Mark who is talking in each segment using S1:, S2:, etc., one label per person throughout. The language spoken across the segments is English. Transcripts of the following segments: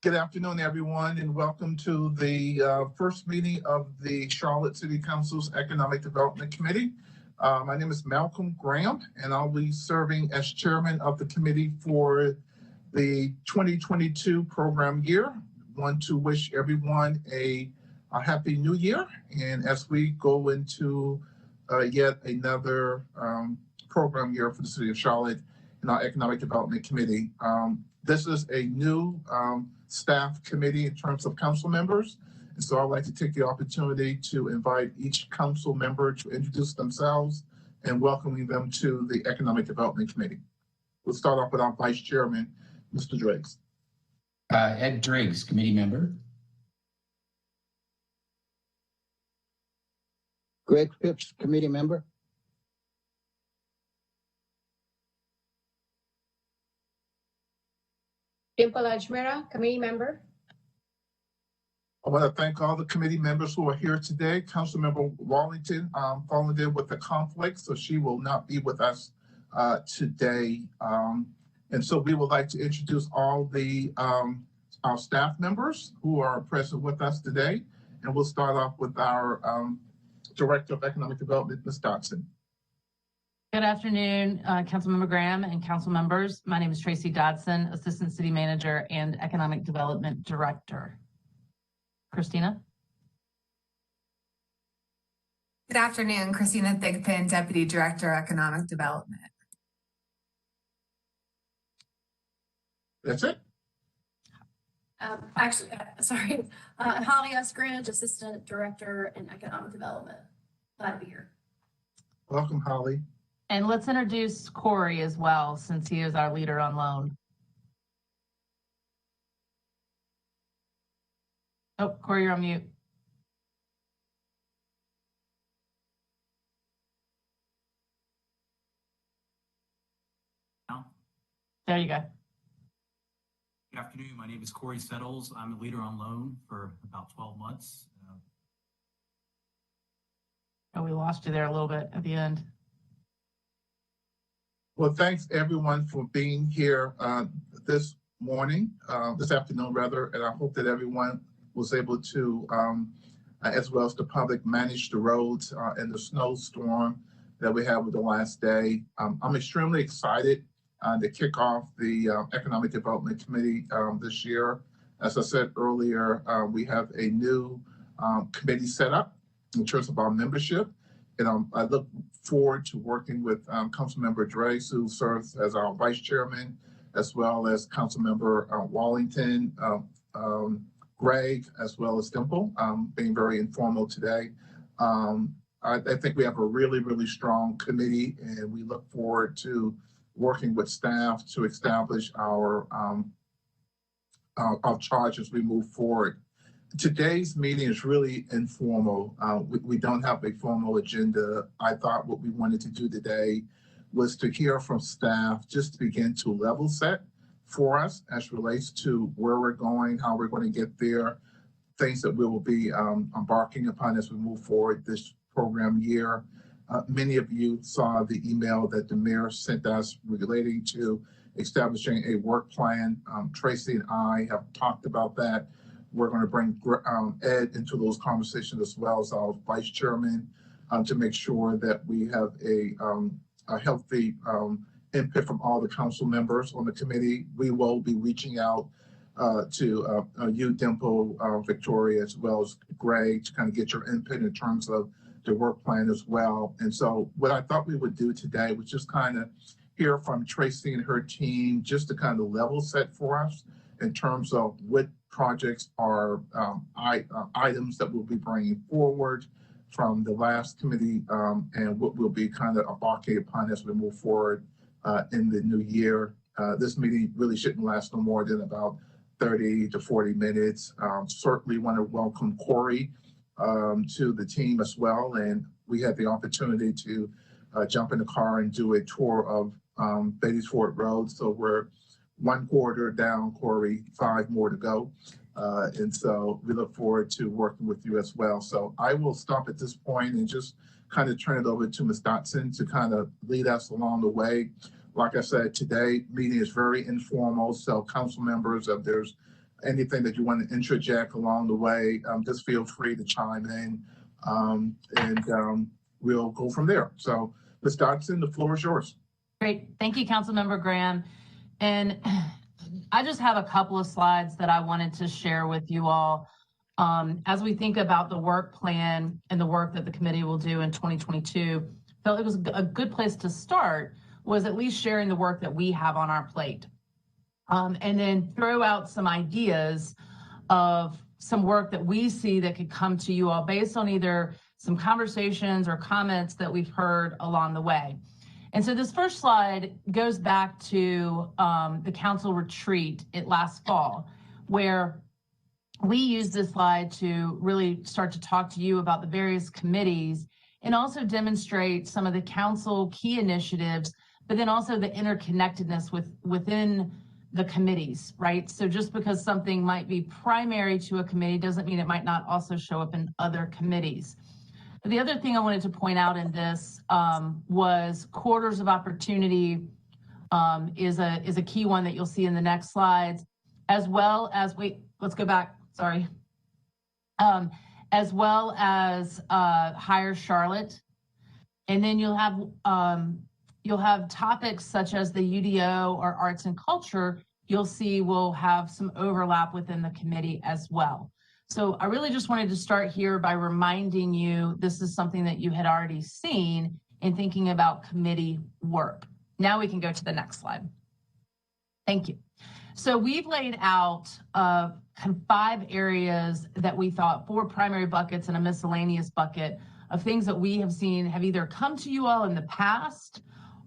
S1: Good afternoon, everyone, and welcome to the first meeting of the Charlotte City Council's Economic Development Committee. My name is Malcolm Graham, and I'll be serving as chairman of the committee for the 2022 program year. I want to wish everyone a happy new year, and as we go into yet another program year for the City of Charlotte and our Economic Development Committee. This is a new staff committee in terms of council members. And so I'd like to take the opportunity to invite each council member to introduce themselves and welcoming them to the Economic Development Committee. We'll start off with our Vice Chairman, Mr. Driggs.
S2: Ed Driggs, committee member.
S3: Greg Phipps, committee member.
S4: Dimple Ajmera, committee member.
S1: I want to thank all the committee members who are here today. Councilmember Wallington fallen in with a conflict, so she will not be with us today. And so we would like to introduce all the our staff members who are present with us today. And we'll start off with our Director of Economic Development, Ms. Dodson.
S5: Good afternoon, Councilmember Graham and council members. My name is Tracy Dodson, Assistant City Manager and Economic Development Director. Christina.
S6: Good afternoon, Christina Thigpen, Deputy Director, Economic Development.
S1: That's it?
S4: Holly S. Grange, Assistant Director in Economic Development. Glad to be here.
S1: Welcome, Holly.
S5: And let's introduce Corey as well, since he is our leader on loan. Oh, Corey, you're on mute. There you go.
S7: Good afternoon. My name is Corey Settles. I'm a leader on loan for about 12 months.
S5: Oh, we lost you there a little bit at the end.
S1: Well, thanks everyone for being here this afternoon rather, and I hope that everyone was able to, as well as the public, manage the roads in the snowstorm that we had with the last day. I'm extremely excited to kick off the Economic Development Committee this year. As I said earlier, we have a new committee set up in terms of our membership. And I look forward to working with Councilmember Driggs, who serves as our vice chairman, as well as Councilmember Wallington, Greg, as well as Dimple, being very informal today. I think we have a really, really strong committee, and we look forward to working with staff to establish our charge as we move forward. Today's meeting is really informal. We don't have a formal agenda. I thought what we wanted to do today was to hear from staff, just to begin to level set for us as relates to where we're going, how we're going to get there, things that we will be embarking upon as we move forward this program year. Many of you saw the email that the mayor sent us relating to establishing a work plan. Tracy and I have talked about that. We're going to bring Ed into those conversations as well as our vice chairman to make sure that we have a healthy input from all the council members on the committee. We will be reaching out to you, Dimple, Victoria, as well as Greg, to kind of get your input in terms of the work plan as well. And so what I thought we would do today was just kind of hear from Tracy and her team, just to kind of level set for us in terms of what projects are items that we'll be bringing forward from the last committee and what we'll be kind of embarking upon as we move forward in the new year. This meeting really shouldn't last no more than about 30 to 40 minutes. Certainly want to welcome Corey to the team as well. And we had the opportunity to jump in the car and do a tour of Beatties Ford Road. So we're one quarter down, Corey, 5 more to go. And so we look forward to working with you as well. So I will stop at this point and just kind of turn it over to Ms. Dotson to kind of lead us along the way. Like I said, today meeting is very informal. So council members, if there's anything that you want to interject along the way, just feel free to chime in, and we'll go from there. So Ms. Dodson, the floor is yours.
S5: Great. Thank you, Councilmember Graham. And I just have a couple of slides that I wanted to share with you all. As we think about the work plan and the work that the committee will do in 2022, felt it was a good place to start was at least sharing the work that we have on our plate. And then throw out some ideas of some work that we see that could come to you all based on either some conversations or comments that we've heard along the way. And so this first slide goes back to the council retreat last fall, where we used this slide to really start to talk to you about the various committees and also demonstrate some of the council key initiatives, but then also the interconnectedness within the committees, right? So just because something might be primary to a committee doesn't mean it might not also show up in other committees. But the other thing I wanted to point out in this was corridors of opportunity is a key one that you'll see in the next slides, as well as, wait, let's go back, sorry. As well as Hire Charlotte. And then you'll have topics such as the UDO or arts and culture, you'll see will have some overlap within the committee as well. So I really just wanted to start here by reminding you, this is something that you had already seen in thinking about committee work. Now we can go to the next slide. Thank you. So we've laid out 5 areas that we thought, 4 primary buckets and a miscellaneous bucket of things that we have seen have either come to you all in the past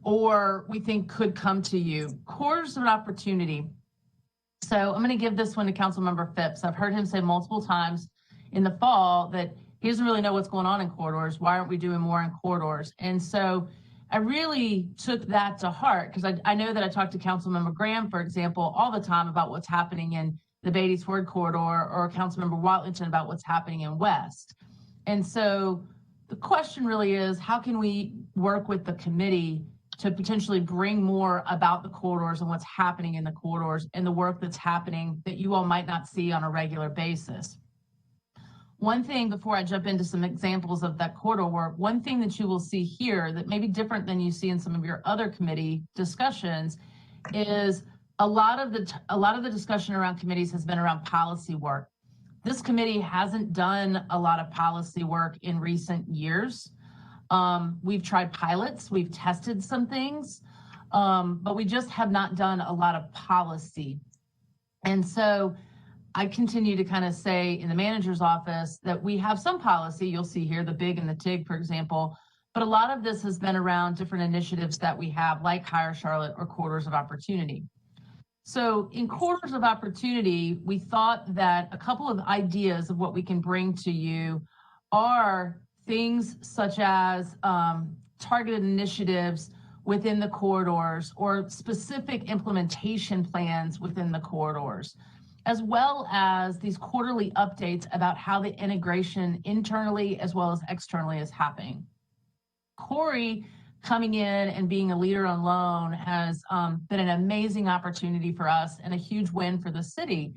S5: or we think could come to you. Corridors of opportunity. So I'm going to give this one to Councilmember Phipps. I've heard him say multiple times in the fall that he doesn't really know what's going on in corridors. Why aren't we doing more in corridors? And so I really took that to heart because I know that I talked to Councilmember Graham, for example, all the time about what's happening in the Beatties Ford corridor, or Councilmember Watlington about what's happening in West. And so the question really is, how can we work with the committee to potentially bring more about the corridors and what's happening in the corridors and the work that's happening that you all might not see on a regular basis. One thing before I jump into some examples of that corridor work, one thing that you will see here that may be different than you see in some of your other committee discussions is a lot of the discussion around committees has been around policy work. This committee hasn't done a lot of policy work in recent years. We've tried pilots, we've tested some things, but we just have not done a lot of policy. And so I continue to kind of say in the manager's office that we have some policy, you'll see here, the BIG and the TIG, for example, but a lot of this has been around different initiatives that we have like Hire Charlotte or Corridors of Opportunity. So in Corridors of Opportunity, we thought that a couple of ideas of what we can bring to you are things such as targeted initiatives within the corridors or specific implementation plans within the corridors, as well as these quarterly updates about how the integration internally as well as externally is happening. Corey coming in and being a leader on loan has been an amazing opportunity for us and a huge win for the city.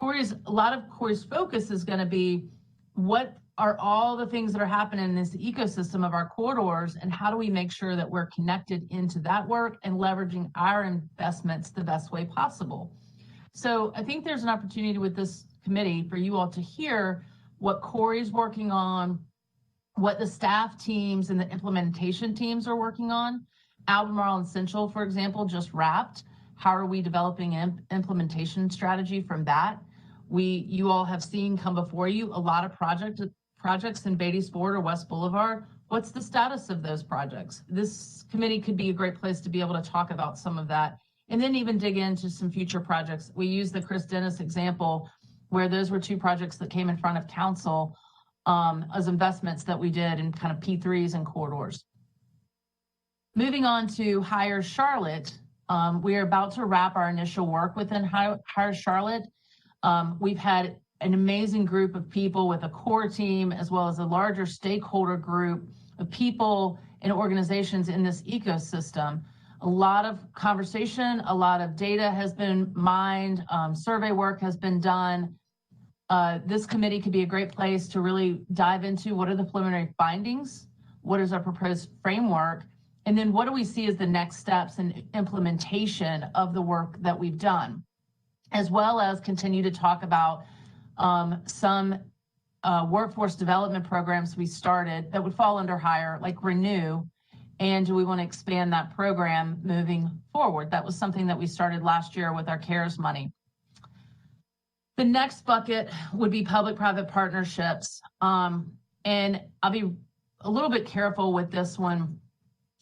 S5: A lot of Corey's focus is going to be what are all the things that are happening in this ecosystem of our corridors and how do we make sure that we're connected into that work and leveraging our investments the best way possible. So I think there's an opportunity with this committee for you all to hear what Corey's working on, what the staff teams and the implementation teams are working on. Albemarle and Central, for example, just wrapped. How are we developing an implementation strategy from that? You all have seen come before you a lot of projects in Beatties Ford or West Boulevard. What's the status of those projects? This committee could be a great place to be able to talk about some of that and then even dig into some future projects. We use the Chris Dennis example where those were 2 projects that came in front of council as investments that we did in kind of P3s and corridors. Moving on to Hire Charlotte, we are about to wrap our initial work within Hire Charlotte. We've had an amazing group of people with a core team as well as a larger stakeholder group of people and organizations in this ecosystem. A lot of conversation, a lot of data has been mined, survey work has been done. This committee could be a great place to really dive into what are the preliminary findings, what is our proposed framework, and then what do we see as the next steps in implementation of the work that we've done, as well as continue to talk about some workforce development programs we started that would fall under hire, like Renew, and do we want to expand that program moving forward? That was something that we started last year with our CARES money. The next bucket would be public-private partnerships. And I'll be a little bit careful with this one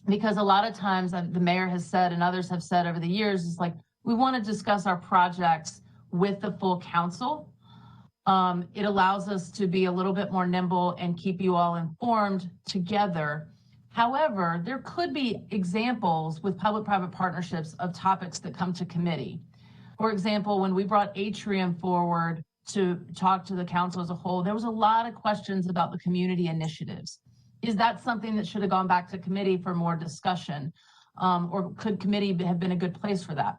S5: because a lot of times the mayor has said and others have said over the years is like, we want to discuss our projects with the full council. It allows us to be a little bit more nimble and keep you all informed together. However, there could be examples with public-private partnerships of topics that come to committee. For example, when we brought Atrium forward to talk to the council as a whole, there was a lot of questions about the community initiatives. Is that something that should have gone back to committee for more discussion? Or could committee have been a good place for that?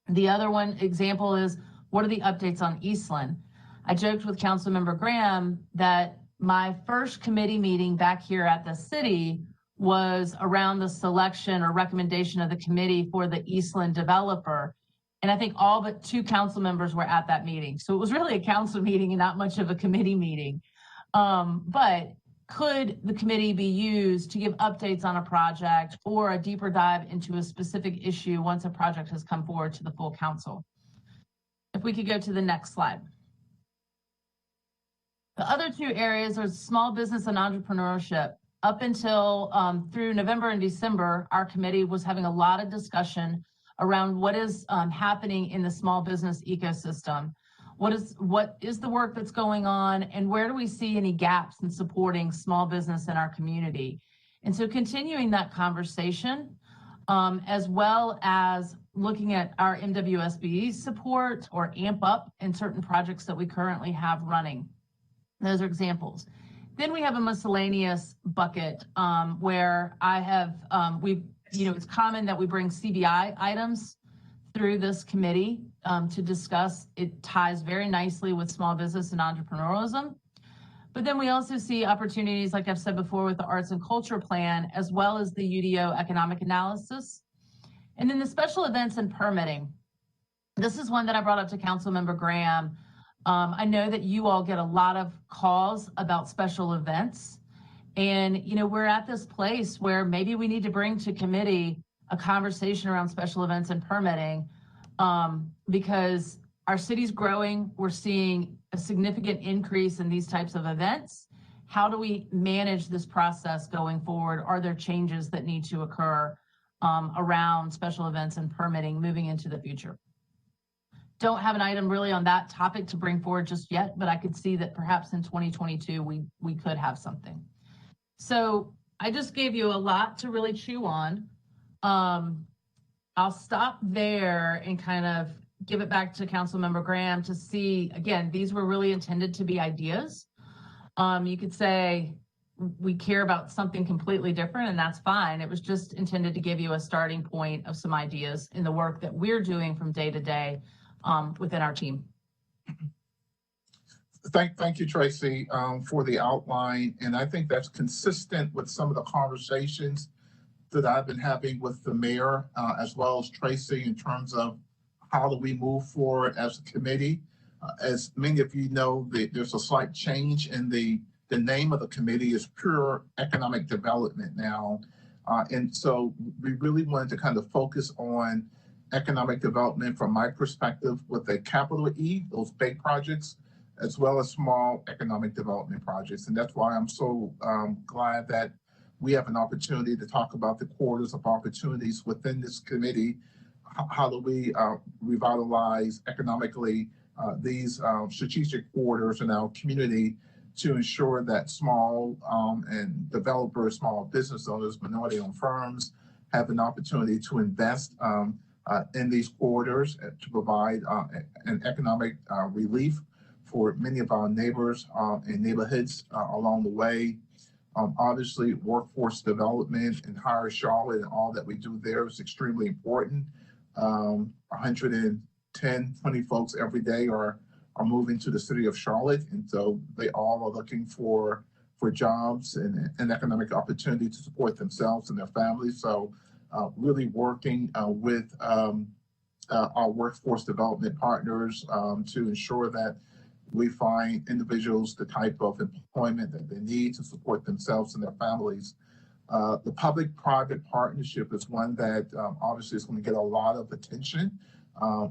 S5: The other one example is, what are the updates on Eastland? I joked with Councilmember Graham that my first committee meeting back here at the city was around the selection or recommendation of the committee for the Eastland developer. And I think all but 2 council members were at that meeting. So it was really a council meeting and not much of a committee meeting. But could the committee be used to give updates on a project or a deeper dive into a specific issue once a project has come forward to the full council? If we could go to the next slide. The other 2 areas are small business and entrepreneurship. Up until through November and December, our committee was having a lot of discussion around what is happening in the small business ecosystem. What is the work that's going on, and where do we see any gaps in supporting small business in our community? And so continuing that conversation, as well as looking at our MWSBE support or AMP up in certain projects that we currently have running. Those are examples. Then we have a miscellaneous bucket where I have, it's common that we bring CBI items through this committee to discuss. It ties very nicely with small business and entrepreneurialism. But then we also see opportunities, like I've said before, with the arts and culture plan, as well as the UDO economic analysis. And then the special events and permitting. This is one that I brought up to Councilmember Graham. I know that you all get a lot of calls about special events. And, we're at this place where maybe we need to bring to committee a conversation around special events and permitting because our city's growing. We're seeing a significant increase in these types of events. How do we manage this process going forward? Are there changes that need to occur around special events and permitting moving into the future? Don't have an item really on that topic to bring forward just yet, but I could see that perhaps in 2022, we could have something. So I just gave you a lot to really chew on. I'll stop there and kind of give it back to Councilmember Graham to see, again, these were really intended to be ideas. You could say we care about something completely different, and that's fine. It was just intended to give you a starting point of some ideas in the work that we're doing from day to day within our team.
S1: Thank you, Tracy, for the outline. And I think that's consistent with some of the conversations that I've been having with the mayor, as well as Tracy, in terms of how do we move forward as a committee. As many of you know, there's a slight change in the name of the committee is Pure Economic Development now. And so we really wanted to kind of focus on economic development from my perspective with a capital E, those big projects, as well as small economic development projects. And that's why I'm so glad that we have an opportunity to talk about the corridors of opportunities within this committee. How do we revitalize economically these strategic corridors in our community to ensure that small and developers, small business owners, minority-owned firms have an opportunity to invest in these corridors to provide an economic relief for many of our neighbors and neighborhoods along the way. Obviously, workforce development and Hire Charlotte and all that we do there is extremely important. 110, 20 folks every day are moving to the city of Charlotte, and so they all are looking for jobs and economic opportunity to support themselves and their families. So really working with our workforce development partners to ensure that we find individuals the type of employment that they need to support themselves and their families. The public-private partnership is one that obviously is going to get a lot of attention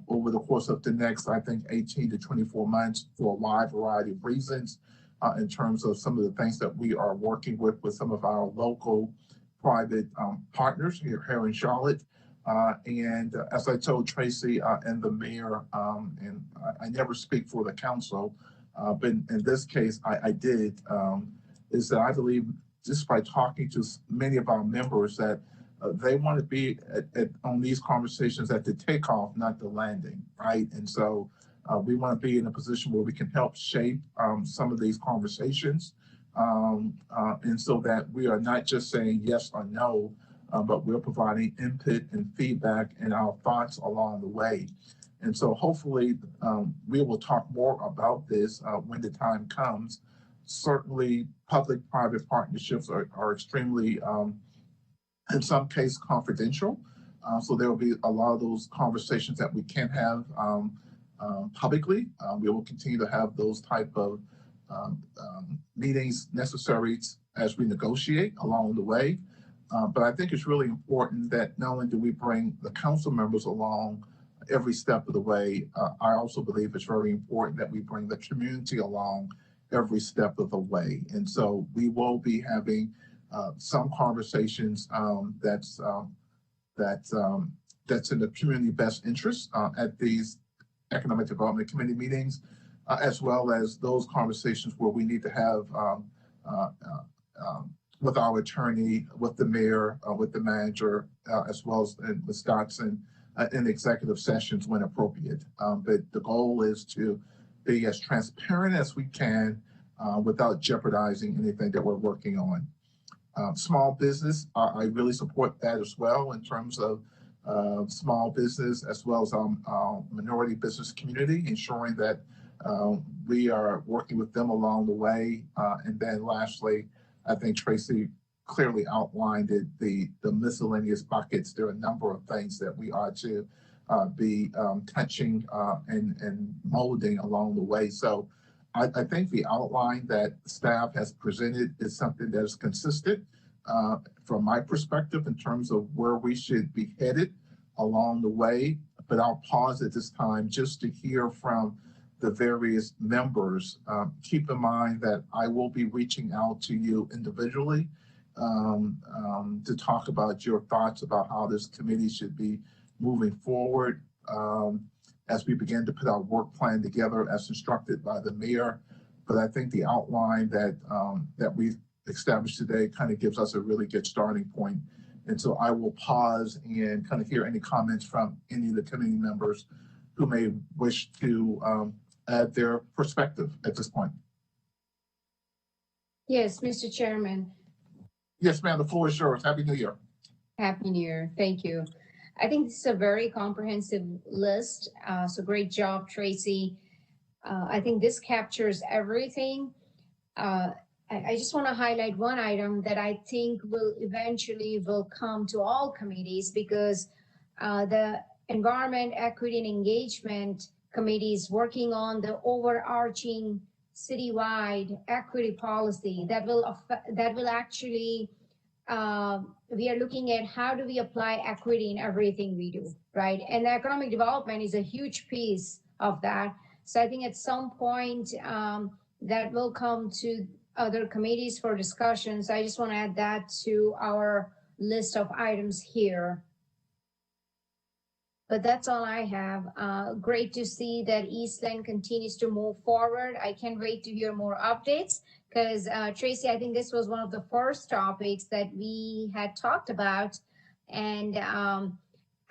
S1: over the course of the next, I think, 18 to 24 months for a wide variety of reasons in terms of some of the things that we are working with some of our local private partners here in Charlotte. And as I told Tracy and the mayor, and I never speak for the council, but in this case I did, is that I believe just by talking to many of our members that they want to be on these conversations at the takeoff, not the landing, right? And so we want to be in a position where we can help shape some of these conversations, and so that we are not just saying yes or no, but we're providing input and feedback and our thoughts along the way. And so hopefully we will talk more about this when the time comes. Certainly public-private partnerships are extremely, in some cases, confidential. So there will be a lot of those conversations that we can't have publicly. We will continue to have those type of meetings necessary as we negotiate along the way. But I think it's really important that not only do we bring the council members along every step of the way, I also believe it's very important that we bring the community along every step of the way. And so we will be having some conversations that's in the community best interest at these Economic Development Committee meetings, as well as those conversations where we need to have with our attorney, with the mayor, with the manager, as well as with Stotson in executive sessions when appropriate. But the goal is to be as transparent as we can without jeopardizing anything that we're working on. Small business, I really support that as well in terms of small business as well as our minority business community, ensuring that we are working with them along the way. And then lastly, I think Tracy clearly outlined it, the miscellaneous buckets. There are a number of things that we are to be touching and molding along the way. So I think the outline that staff has presented is something that is consistent from my perspective in terms of where we should be headed along the way. But I'll pause at this time just to hear from the various members. Keep in mind that I will be reaching out to you individually to talk about your thoughts about how this committee should be moving forward as we begin to put our work plan together as instructed by the mayor. But I think the outline that we've established today kind of gives us a really good starting point. And so I will pause and kind of hear any comments from any of the committee members who may wish to add their perspective at this point.
S8: Yes, Mr. Chairman.
S1: Yes, ma'am, the floor is yours. Happy New Year.
S8: Happy New Year. Thank you. I think this is a very comprehensive list. So great job, Tracy. I think this captures everything. I just want to highlight one item that I think will eventually come to all committees, because the Environment, Equity, and Engagement Committee is working on the overarching citywide equity policy that will actually we are looking at how do we apply equity in everything we do, right? And economic development is a huge piece of that. So I think at some point that will come to other committees for discussions. I just want to add that to our list of items here. But that's all I have. Great to see that Eastland continues to move forward. I can't wait to hear more updates, because Tracy, I think this was one of the first topics that we had talked about. And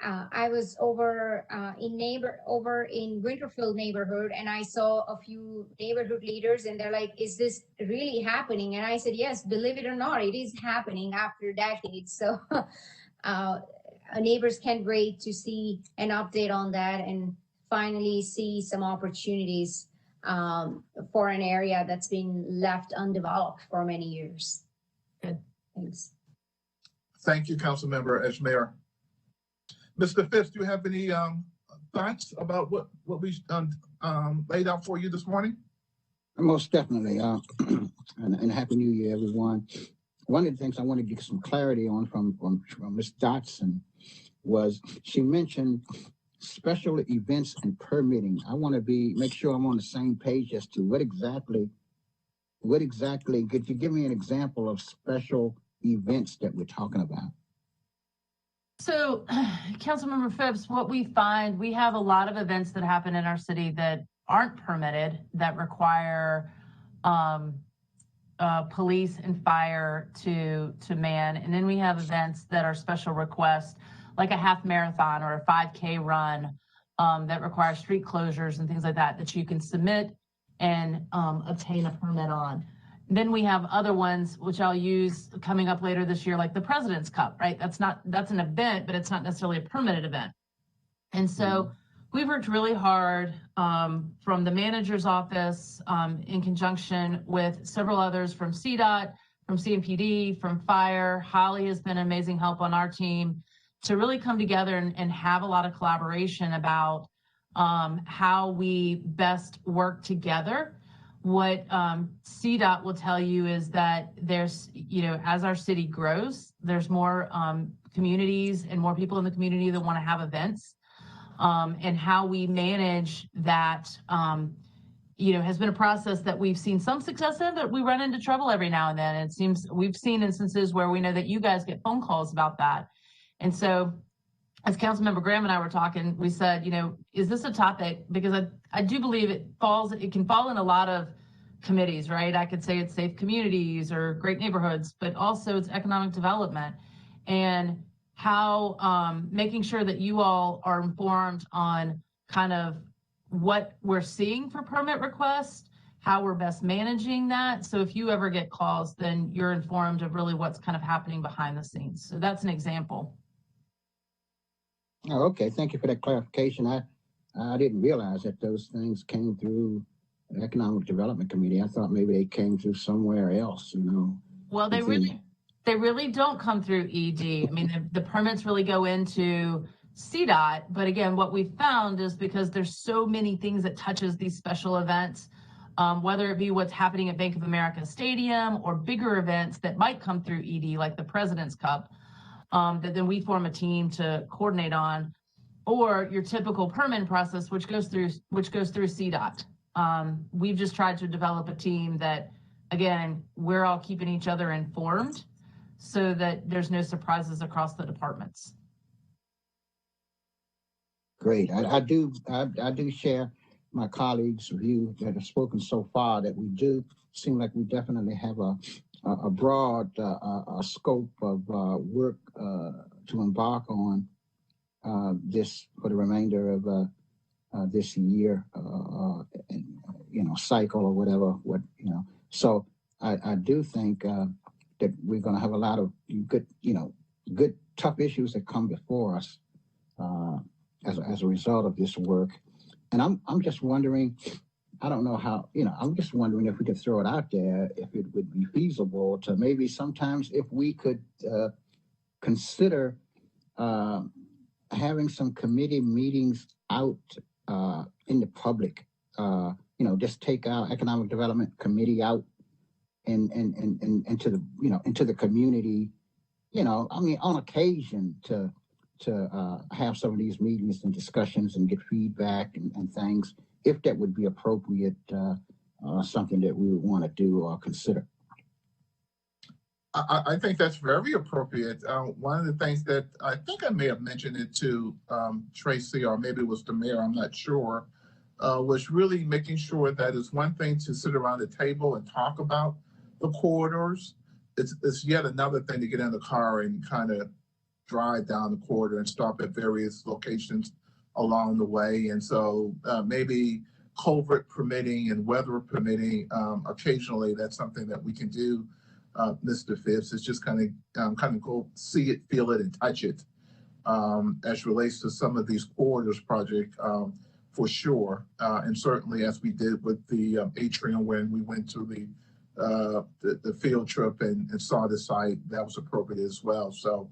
S8: I was over in Winterfield neighborhood, and I saw a few neighborhood leaders, and they're like, "Is this really happening?" And I said, "Yes, believe it or not, it is happening after decades." So, neighbors can't wait to see an update on that and finally see some opportunities for an area that's been left undeveloped for many years.
S5: Good.
S8: Thanks.
S1: Thank you, Councilmember Edgemere. Mr. Phipps, do you have any thoughts about what we laid out for you this morning?
S3: Most definitely. And Happy New Year, everyone. One of the things I wanted to get some clarity on from Ms. Dotson was she mentioned special events and permitting. I want to make sure I'm on the same page as to what exactly, could you give me an example of special events that we're talking about?
S5: So, Councilmember Phipps, what we find, we have a lot of events that happen in our city that aren't permitted, that require police and fire to man. And then we have events that are special requests, like a half marathon or a 5K run that require street closures and things like that, that you can submit and obtain a permit on. Then we have other ones, which I'll use coming up later this year, like the President's Cup, right? That's an event, but it's not necessarily a permitted event. And so we've worked really hard from the manager's office in conjunction with several others from CDOT, from CMPD, from Fire. Holly has been an amazing help on our team to really come together and have a lot of collaboration about how we best work together. What CDOT will tell you is that there's, as our city grows, there's more communities and more people in the community that want to have events. And how we manage that, has been a process that we've seen some success in, but we run into trouble every now and then. It seems we've seen instances where we know that you guys get phone calls about that. And so as Councilmember Graham and I were talking, we said, is this a topic? Because I do believe it can fall in a lot of committees, right? I could say it's safe communities or great neighborhoods, but also it's economic development and how making sure that you all are informed on kind of what we're seeing for permit requests, how we're best managing that. So if you ever get calls, then you're informed of really what's kind of happening behind the scenes. So that's an example.
S3: Oh, okay. Thank you for that clarification. I didn't realize that those things came through the Economic Development Committee. I thought maybe they came through somewhere else,
S5: Well, they really don't come through ED. I mean, the permits really go into CDOT. But again, what we found is because there's so many things that touches these special events, whether it be what's happening at Bank of America Stadium or bigger events that might come through ED, like the President's Cup, that then we form a team to coordinate on, or your typical permit process, which goes through CDOT. We've just tried to develop a team that, again, we're all keeping each other informed so that there's no surprises across the departments.
S3: Great. I do share my colleagues' view that have spoken so far that we do seem like we definitely have a broad scope of work to embark on this for the remainder of this year, cycle or whatever. So I do think that we're going to have a lot of good tough issues that come before us as a result of this work. And I'm just wondering. I don't know how, I'm just wondering if we could throw it out there, if it would be feasible to maybe sometimes if we could consider having some committee meetings out in the public, just take our Economic Development Committee out and into the community, on occasion to have some of these meetings and discussions and get feedback and things, if that would be appropriate, something that we would want to do or consider.
S1: I think that's very appropriate. One of the things that I think I may have mentioned it to Tracy, or maybe it was the mayor, I'm not sure, was really making sure that it's one thing to sit around the table and talk about the corridors. It's yet another thing to get in the car and kind of drive down the corridor and stop at various locations along the way. And so maybe culvert permitting and weather permitting, occasionally that's something that we can do, Mr. Phipps. It's just kind of go see it, feel it, and touch it as relates to some of these corridors project for sure. And certainly as we did with the atrium when we went to the field trip and saw the site, that was appropriate as well. So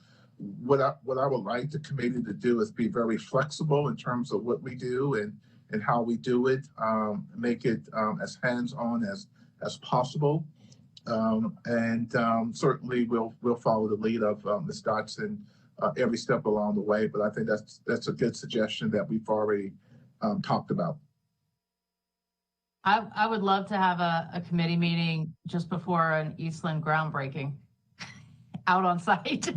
S1: what I would like the committee to do is be very flexible in terms of what we do and how we do it, make it as hands-on as possible. Certainly we'll follow the lead of Ms. Dotson every step along the way, but I think that's a good suggestion that we've already talked about.
S5: I would love to have a committee meeting just before an Eastland groundbreaking out on site.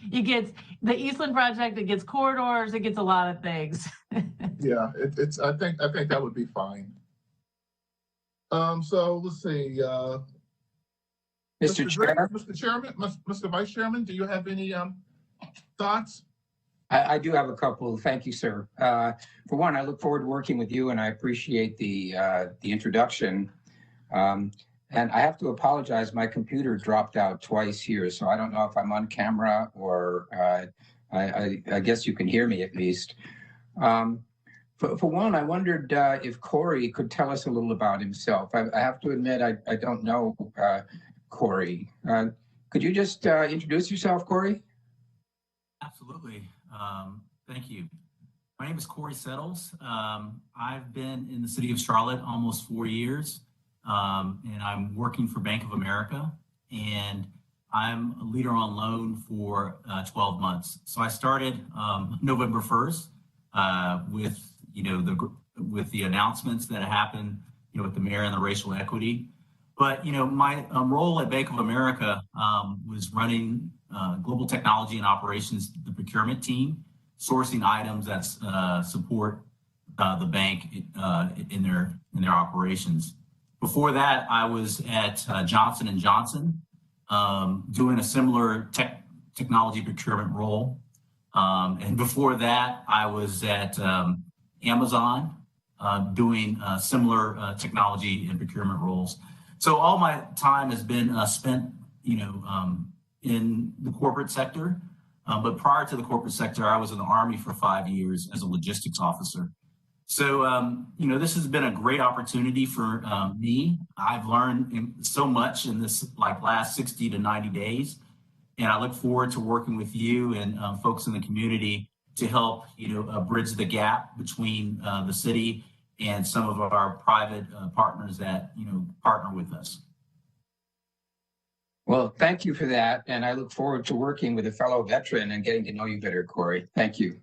S5: You get the Eastland project, it gets corridors, it gets a lot of things.
S1: Yeah, I think that would be fine. So let's see.
S2: Mr. Chair,
S1: Mr. Chairman, Mr. Vice Chairman, do you have any thoughts?
S2: I do have a couple. Thank you, sir. For one, I look forward to working with you, and I appreciate the introduction. And I have to apologize. My computer dropped out twice here, so I don't know if I'm on camera or I guess you can hear me at least. For one, I wondered if Corey could tell us a little about himself. I have to admit, I don't know Corey. Could you just introduce yourself, Corey?
S7: Absolutely. Thank you. My name is Corey Settles. I've been in the city of Charlotte almost 4 years, and I'm working for Bank of America, and I'm a leader on loan for 12 months. So I started November 1st with with the announcements that happened, with the mayor and the racial equity. But my role at Bank of America was running global technology and operations, the procurement team, sourcing items that support the bank in their operations. Before that, I was at Johnson & Johnson doing a similar technology procurement role. And before that, I was at Amazon doing similar technology and procurement roles. So all my time has been spent, in the corporate sector. But prior to the corporate sector, I was in the Army for 5 years as a logistics officer. So, this has been a great opportunity for me. I've learned so much in this last 60 to 90 days. And I look forward to working with you and folks in the community to help, bridge the gap between the city and some of our private partners that, partner with us.
S2: Well, thank you for that. And I look forward to working with a fellow veteran and getting to know you better, Corey. Thank you.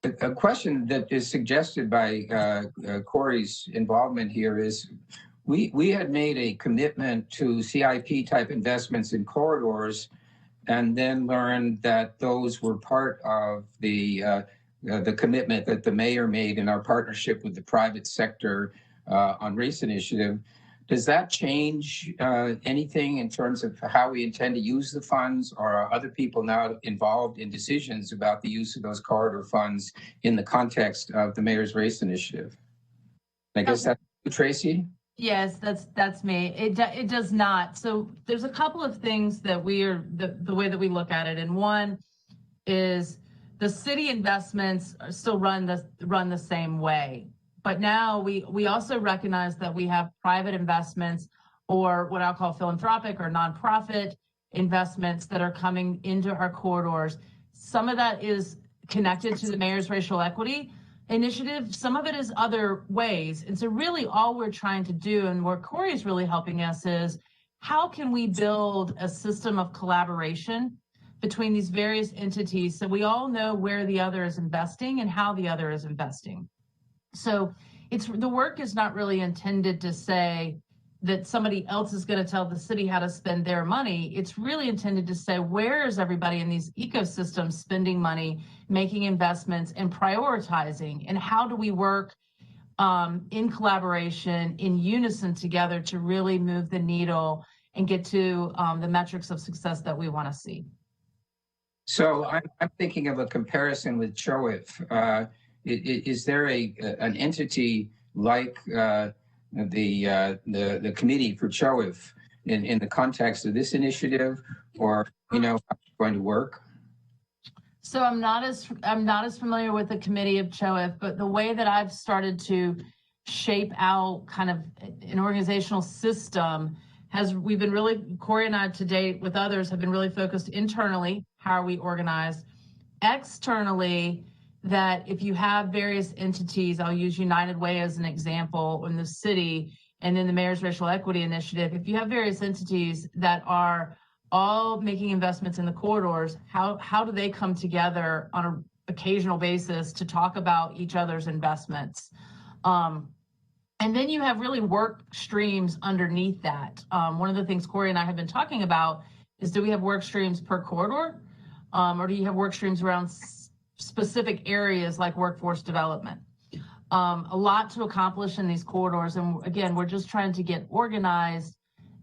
S2: A question that is suggested by Corey's involvement here is, we had made a commitment to CIP type investments in corridors, and then learned that those were part of the commitment that the mayor made in our partnership with the private sector on race initiative. Does that change anything in terms of how we intend to use the funds, or are other people now involved in decisions about the use of those corridor funds in the context of the mayor's race initiative? I guess that's Tracy.
S5: Yes, that's me. It does not. So there's a couple of things that the way that we look at it, and one is the city investments are still run the same way. But now we also recognize that we have private investments, or what I'll call philanthropic or nonprofit investments, that are coming into our corridors. Some of that is connected to the mayor's racial equity initiative. Some of it is other ways. And so really all we're trying to do, and where Corey is really helping us, is how can we build a system of collaboration between these various entities so we all know where the other is investing and how the other is investing. So the work is not really intended to say that somebody else is going to tell the city how to spend their money. It's really intended to say, where is everybody in these ecosystems spending money, making investments, and prioritizing? And how do we work in collaboration, in unison together, to really move the needle and get to the metrics of success that we want to see.
S2: So I'm thinking of a comparison with CHOIF. Is there an entity like the committee for CHOIF in the context of this initiative, or how it's going to work?
S5: So I'm not as familiar with the committee of CHOIF, but the way that I've started to shape out kind of an organizational system we've been really, Corey and I to date with others have been really focused internally, how are we organized? Externally, that if you have various entities, I'll use United Way as an example in the city, and then the Mayor's Racial Equity Initiative, if you have various entities that are all making investments in the corridors, how do they come together on an occasional basis to talk about each other's investments? And then you have really work streams underneath that. One of the things Corey and I have been talking about is, do we have work streams per corridor? Or do you have work streams around specific areas like workforce development? A lot to accomplish in these corridors. And again, we're just trying to get organized,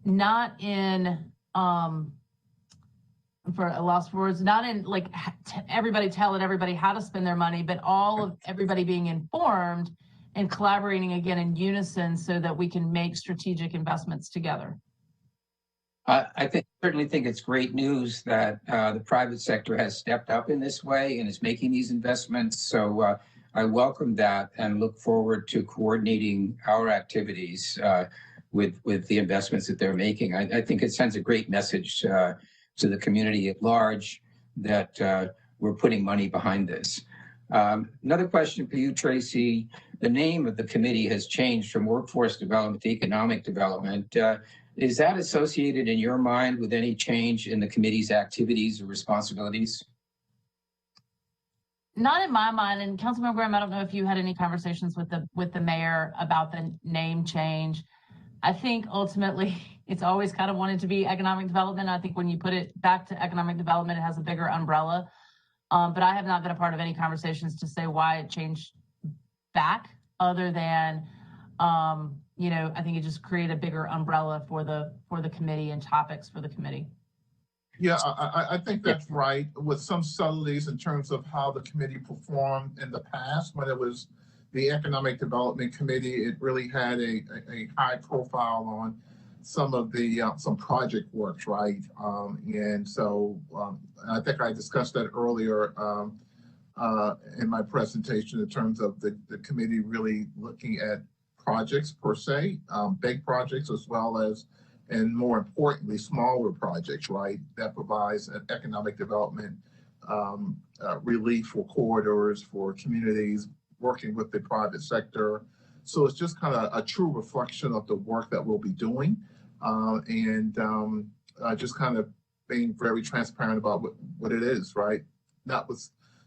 S5: not in, for a lost words, not in like everybody telling everybody how to spend their money, but all of everybody being informed and collaborating again in unison so that we can make strategic investments together.
S2: I certainly think it's great news that the private sector has stepped up in this way and is making these investments. So I welcome that and look forward to coordinating our activities with the investments that they're making. I think it sends a great message to the community at large that we're putting money behind this. Another question for you, Tracy. The name of the committee has changed from workforce development to economic development. Is that associated in your mind with any change in the committee's activities or responsibilities?
S5: Not in my mind. And Councilmember Graham, I don't know if you had any conversations with the mayor about the name change. I think ultimately it's always kind of wanted to be economic development. I think when you put it back to economic development, it has a bigger umbrella. But I have not been a part of any conversations to say why it changed back, other than, I think it just created a bigger umbrella for the committee and topics for the committee.
S1: Yeah, I think that's right, with some subtleties in terms of how the committee performed in the past. When it was the Economic Development Committee, it really had a high profile on some of the some project works, right? And so I think I discussed that earlier in my presentation in terms of the committee really looking at projects per se, big projects, as well as, and more importantly, smaller projects, right? That provides an economic development relief for corridors, for communities, working with the private sector. So it's just kind of a true reflection of the work that we'll be doing, and just kind of being very transparent about what it is, right?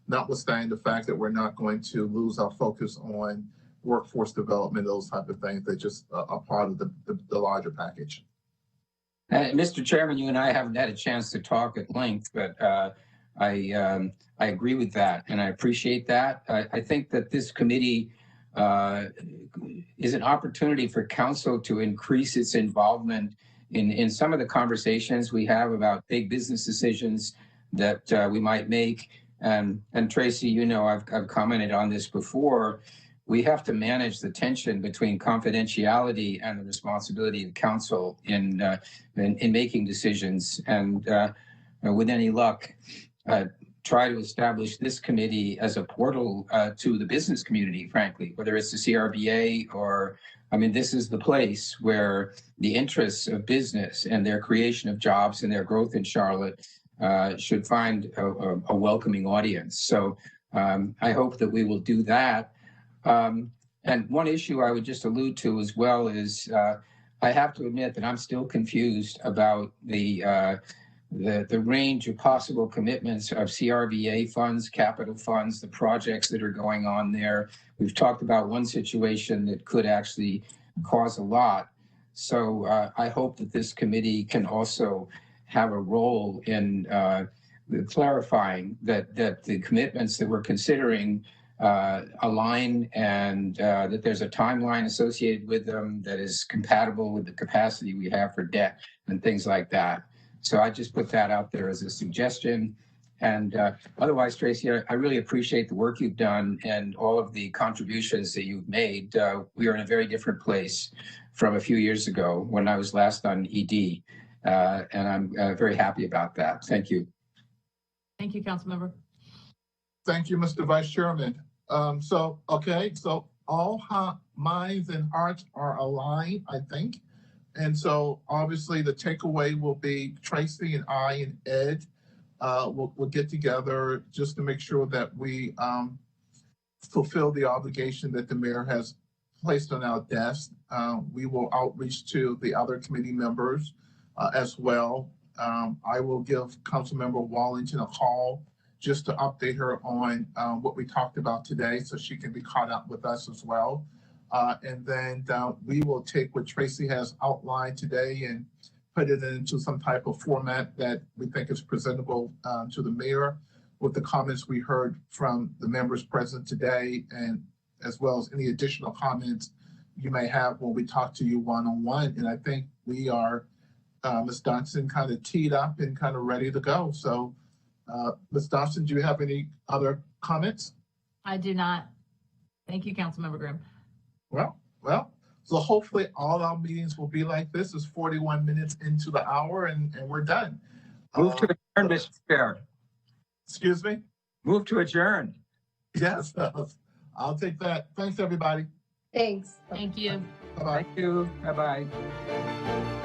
S1: Notwithstanding the fact that we're not going to lose our focus on workforce development, those type of things. They're just a part of the larger package.
S2: Mr. Chairman, you and I haven't had a chance to talk at length, but I agree with that, and I appreciate that. I think that this committee is an opportunity for council to increase its involvement in some of the conversations we have about big business decisions that we might make. And Tracy, I've commented on this before. We have to manage the tension between confidentiality and the responsibility of council in making decisions. And with any luck, try to establish this committee as a portal to the business community, frankly, whether it's the CRBA or, this is the place where the interests of business and their creation of jobs and their growth in Charlotte should find a welcoming audience. So I hope that we will do that. And one issue I would just allude to as well is I have to admit that I'm still confused about the range of possible commitments of CRBA funds, capital funds, the projects that are going on there. We've talked about one situation that could actually cause a lot. So I hope that this committee can also have a role in clarifying that the commitments that we're considering align and that there's a timeline associated with them that is compatible with the capacity we have for debt and things like that. So I just put that out there as a suggestion. And otherwise, Tracy, I really appreciate the work you've done and all of the contributions that you've made. We are in a very different place from a few years ago when I was last on ED. And I'm very happy about that. Thank you.
S5: Thank you, Councilmember.
S1: Thank you, Mr. Vice Chairman. So all minds and hearts are aligned, I think. And so obviously the takeaway will be Tracy and I and Ed we'll get together just to make sure that we fulfill the obligation that the mayor has placed on our desk. We will outreach to the other committee members as well. I will give Councilmember Wallington a call just to update her on what we talked about today so she can be caught up with us as well. And then we will take what Tracy has outlined today and put it into some type of format that we think is presentable to the mayor with the comments we heard from the members present today, and as well as any additional comments you may have when we talk to you one-on-one. And I think we are, Ms. Dodson, kind of teed up and kind of ready to go. So Ms. Dodson, do you have any other comments?
S5: I do not. Thank you, Councilmember Graham.
S1: Well, so hopefully all our meetings will be like this. It's 41 minutes into the hour and we're done.
S2: Move to adjourn, Mr. Chair.
S1: Excuse me?
S2: Move to adjourn.
S1: Yes, I'll take that. Thanks, everybody.
S8: Thanks.
S5: Thank you.
S1: Bye-bye.
S2: Thank you. Bye-bye.